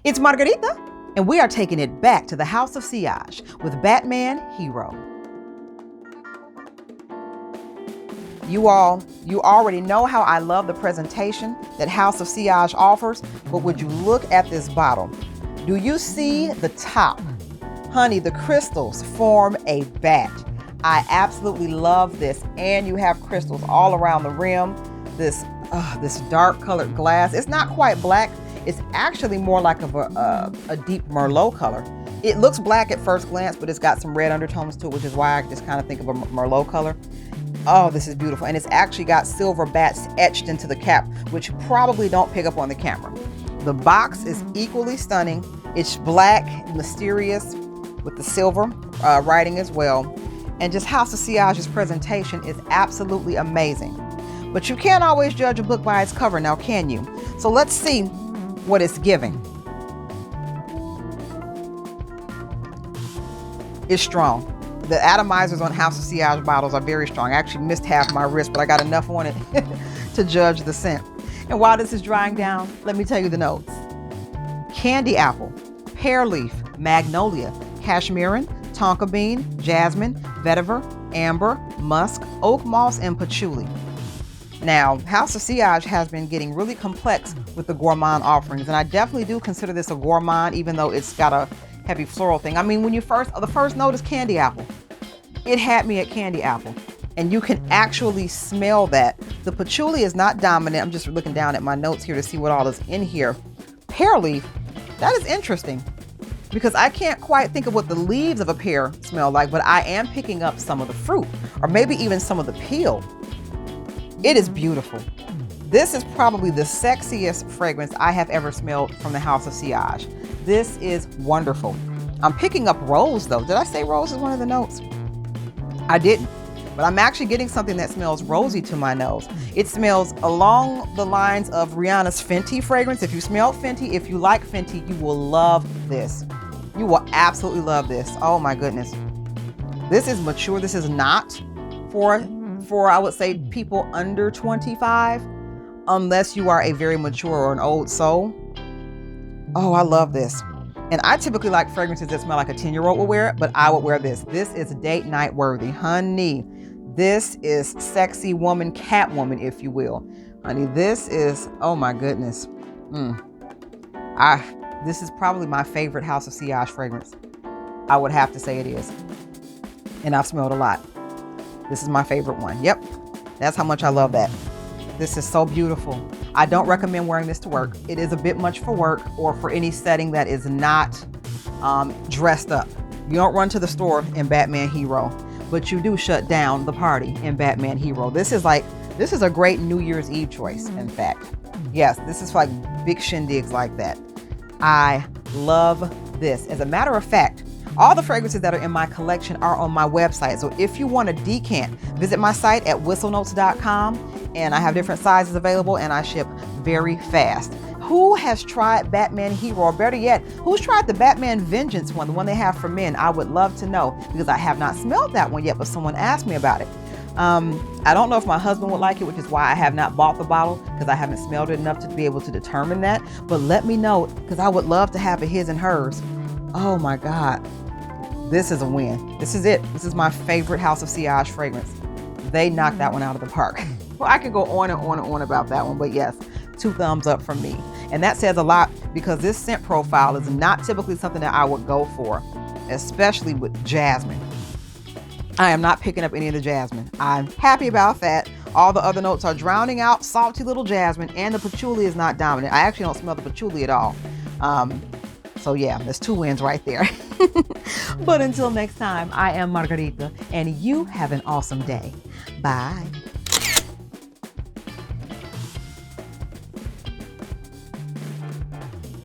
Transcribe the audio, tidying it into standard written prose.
It's Margarita, and we are taking it back to the House of Sillage with Batman Hero. You already know how I love the presentation that House of Sillage offers, but would you look at this bottle? Do you see the top? Honey, the crystals form a bat. I absolutely love this, and you have crystals all around the rim. This dark colored glass. It's not quite black. It's actually more like a deep Merlot color. It looks black at first glance, but it's got some red undertones to it, which is why I just kind of think of a Merlot color. Oh, this is beautiful. And it's actually got silver bats etched into the cap, which you probably don't pick up on the camera. The box is equally stunning. It's black, mysterious, with the silver writing as well. And just House of Sillage's presentation is absolutely amazing. But you can't always judge a book by its cover now, can you? So let's see what it's giving. It's strong. The atomizers on House of Sillage bottles are very strong. I actually missed half my wrist, but I got enough on it to judge the scent. And while this is drying down, let me tell you the notes. Candy apple, pear leaf, magnolia, cashmeran, tonka bean, jasmine, vetiver, amber, musk, oak moss, and patchouli. Now, House of Sillage has been getting really complex with the gourmand offerings, and I definitely do consider this a gourmand, even though it's got a heavy floral thing. I mean, when the first note is candy apple. It had me at candy apple, and you can actually smell that. The patchouli is not dominant. I'm just looking down at my notes here to see what all is in here. Pear leaf, that is interesting, because I can't quite think of what the leaves of a pear smell like, but I am picking up some of the fruit, or maybe even some of the peel. It is beautiful. This is probably the sexiest fragrance I have ever smelled from the House of Sillage. This is wonderful. I'm picking up rose though. Did I say rose is one of the notes? I didn't, but I'm actually getting something that smells rosy to my nose. It smells along the lines of Rihanna's Fenty fragrance. If you smell Fenty, if you like Fenty, you will love this. You will absolutely love this. Oh my goodness. This is mature. This is not for I would say people under 25, unless you are a very mature or an old soul. Oh, I love this. And I typically like fragrances that smell like a 10-year-old would wear it, but I would wear this. This is date night worthy. Honey, this is sexy woman, Catwoman, if you will. Honey, this is, oh my goodness. This is probably my favorite House of Sillage fragrance. I would have to say it is. And I've smelled a lot. This is my favorite one. Yep, that's how much I love that. This is so beautiful. I don't recommend wearing this to work. It is a bit much for work or for any setting that is not dressed up. You don't run to the store in Batman Hero, but you do shut down the party in Batman Hero. This is a great New Year's Eve choice, in fact. Yes, this is like big shindigs like that. I love this. As a matter of fact, all the fragrances that are in my collection are on my website. So if you want a decant, visit my site at whistlenotes.com, and I have different sizes available, and I ship very fast. Who has tried Batman Hero, or better yet, who's tried the Batman Vengeance one, the one they have for men? I would love to know, because I have not smelled that one yet, but someone asked me about it. I don't know if my husband would like it, which is why I have not bought the bottle, because I haven't smelled it enough to be able to determine that. But let me know, because I would love to have a his and hers. Oh my God. This is a win. This is it. This is my favorite House of Sillage fragrance. They knocked that one out of the park. Well, I could go on and on and on about that one, but yes, 2 thumbs up from me. And that says a lot, because this scent profile is not typically something that I would go for, especially with jasmine. I am not picking up any of the jasmine. I'm happy about that. All the other notes are drowning out salty little jasmine, and the patchouli is not dominant. I actually don't smell the patchouli at all. So yeah, there's 2 wins right there. But until next time, I am Margarita, and you have an awesome day. Bye.